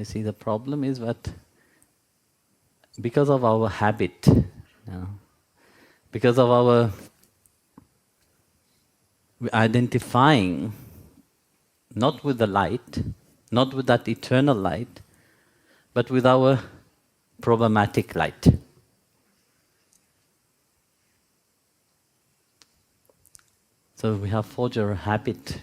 You see, the problem is that because of our habit, because of our identifying not with the light, not with that eternal light, but with our problematic light. So we have forged a habit,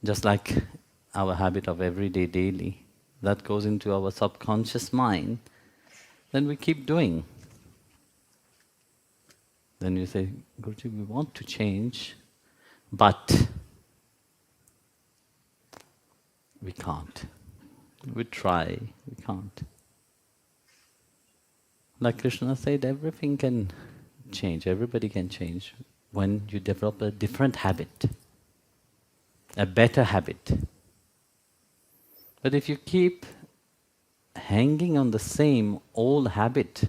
just like our habit of everyday, daily, that goes into our subconscious mind, then we keep doing. Then you say, Guruji, we want to change, but we can't. We try, we can't. Like Krishna said, everything can change, everybody can change when you develop a different habit, a better habit. But if you keep hanging on the same old habit,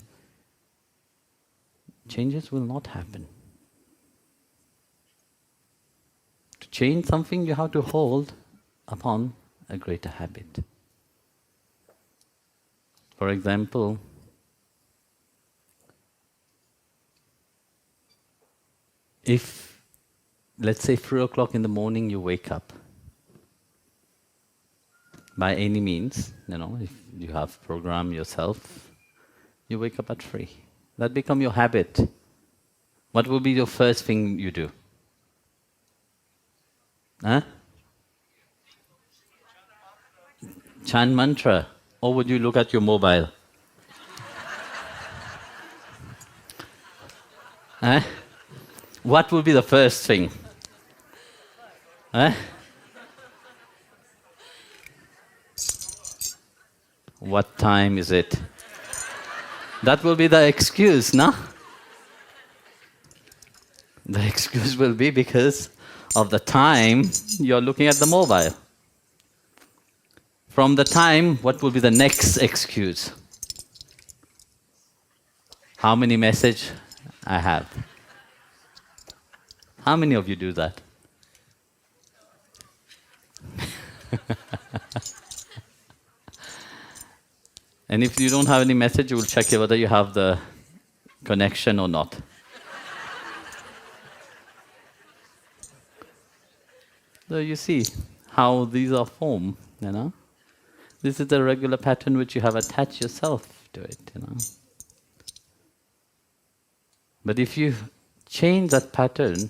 changes will not happen. To change something, you have to hold upon a greater habit. For example, if, let's say, 3 o'clock in the morning you wake up, by any means, if you have programmed yourself, you wake up at 3. That becomes your habit. What will be your first thing you do? Chant mantra, or would you look at your mobile? What will be the first thing? What time is it? That will be the excuse, no? The excuse will be because of the time you're looking at the mobile. From the time, what will be the next excuse? How many messages I have? How many of you do that? And if you don't have any message, you will check whether you have the connection or not. So you see how these are formed, This is the regular pattern which you have attached yourself to it, But if you change that pattern,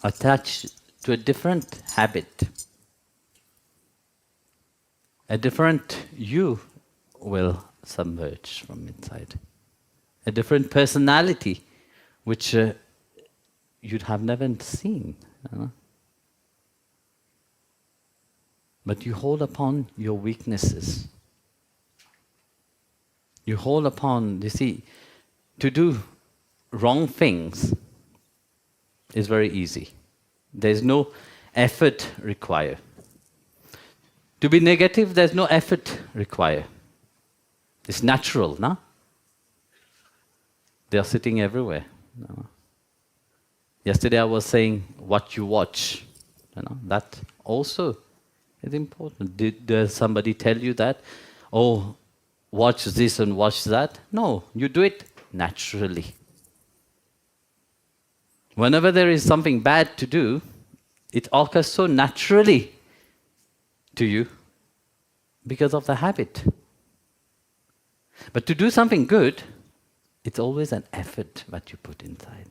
attach to a different habit, a different you will submerge from inside. A different personality which you'd have never seen. But you hold upon your weaknesses. You hold upon, you see, to do wrong things is very easy. There's no effort required. To be negative, there's no effort required. It's natural, no? They are sitting everywhere. Yesterday I was saying what you watch. That also is important. Did somebody tell you that? Oh, watch this and watch that? No, you do it naturally. Whenever there is something bad to do, it occurs so naturally to you because of the habit. But to do something good, it's always an effort that you put inside.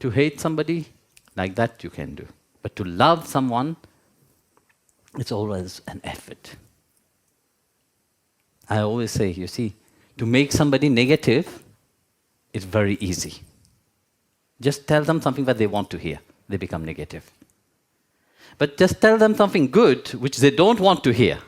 To hate somebody, like that you can do. But to love someone, it's always an effort. I always say, you see, to make somebody negative, it's very easy. Just tell them something that they want to hear, they become negative. But just tell them something good, which they don't want to hear.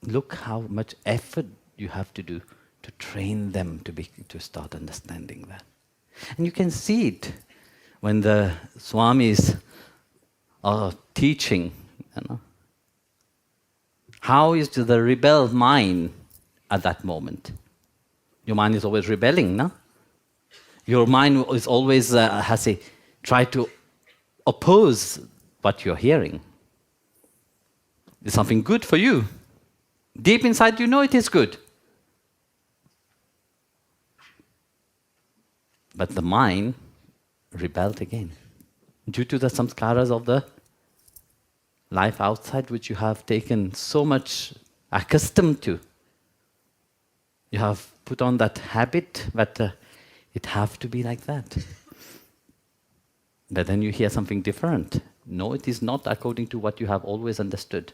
Look how much effort you have to do to train them to start understanding that. And you can see it when the Swamis are teaching. How is the rebel mind at that moment? Your mind is always rebelling, no? Your mind is always try to oppose what you're hearing. It's something good for you. Deep inside, you know it is good. But the mind rebelled again due to the samskaras of the life outside, which you have taken so much accustomed to. You have put on that habit that it have to be like that. But then you hear something different. No, it is not according to what you have always understood.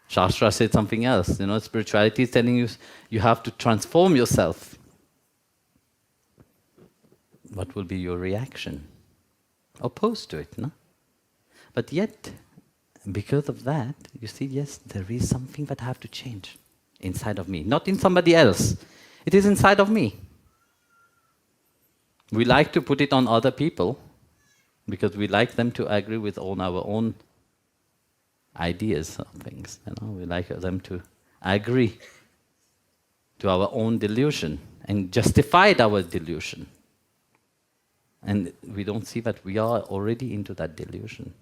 Shastra said something else. Spirituality is telling you you have to transform yourself. What will be your reaction? Opposed to it, no? But yet, because of that, you see, yes, there is something that I have to change inside of me. Not in somebody else. It is inside of me. We like to put it on other people because we like them to agree with all our own ideas of things. We like them to agree to our own delusion and justify our delusion. And we don't see that we are already into that delusion.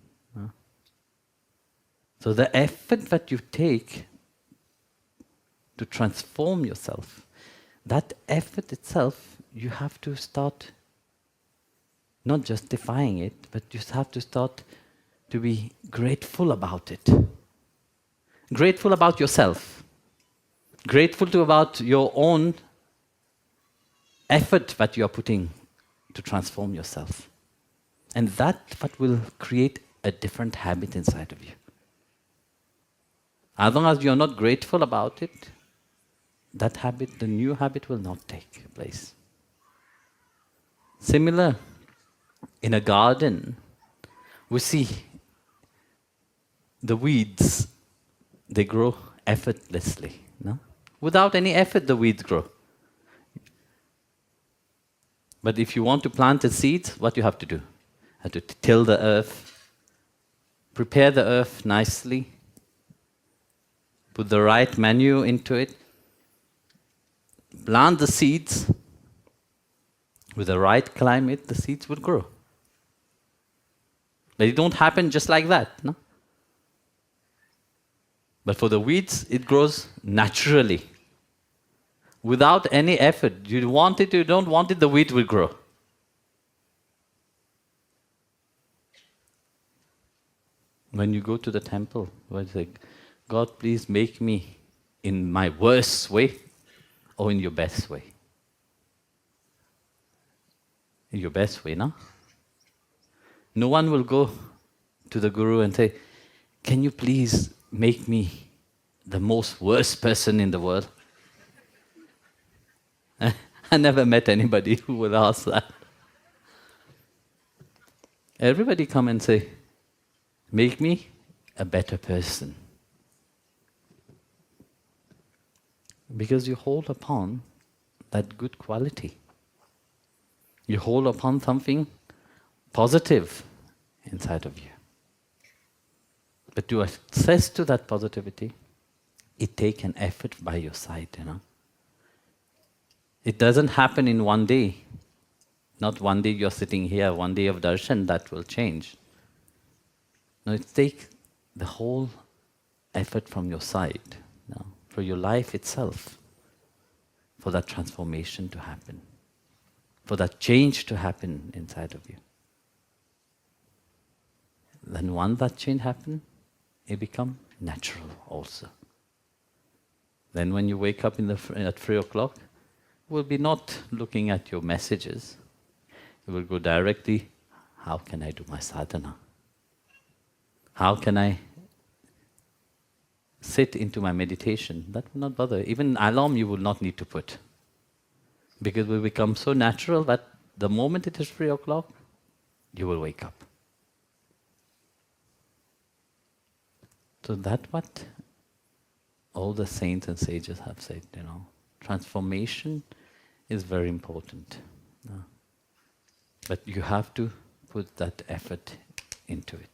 So the effort that you take to transform yourself, that effort itself, you have to start not justifying it, but you have to start to be grateful about it. Grateful about yourself. Grateful about your own effort that you are putting to transform yourself. And that what will create a different habit inside of you. As long as you are not grateful about it, that habit, the new habit, will not take place. Similar, in a garden, we see the weeds, they grow effortlessly. No? Without any effort, the weeds grow. But if you want to plant a seed, what you have to do? You have to till the earth, prepare the earth nicely, put the right manure into it, plant the seeds. With the right climate, the seeds will grow. But it don't happen just like that, no? But for the weeds, it grows naturally. Without any effort. You want it, you don't want it, the weed will grow. When you go to the temple, you say, God, please make me in my worst way or in your best way. In your best way, no? No one will go to the Guru and say, can you please make me the most worst person in the world? I never met anybody who would ask that. Everybody come and say, make me a better person. Because you hold upon that good quality. You hold upon something positive inside of you. But to access to that positivity, it takes an effort by your side, It doesn't happen in one day. Not one day you're sitting here, one day of darshan, that will change. No, it takes the whole effort from your side, for your life itself, for that transformation to happen, for that change to happen inside of you. Then once that change happens, it becomes natural also. Then when you wake up at 3 o'clock, you will be not looking at your messages. You will go directly, how can I do my sadhana? How can I sit into my meditation? That will not bother. Even alarm you will not need to put. Because it will become so natural that the moment it is 3 o'clock, you will wake up. So that's what all the saints and sages have said, Transformation is very important. But you have to put that effort into it.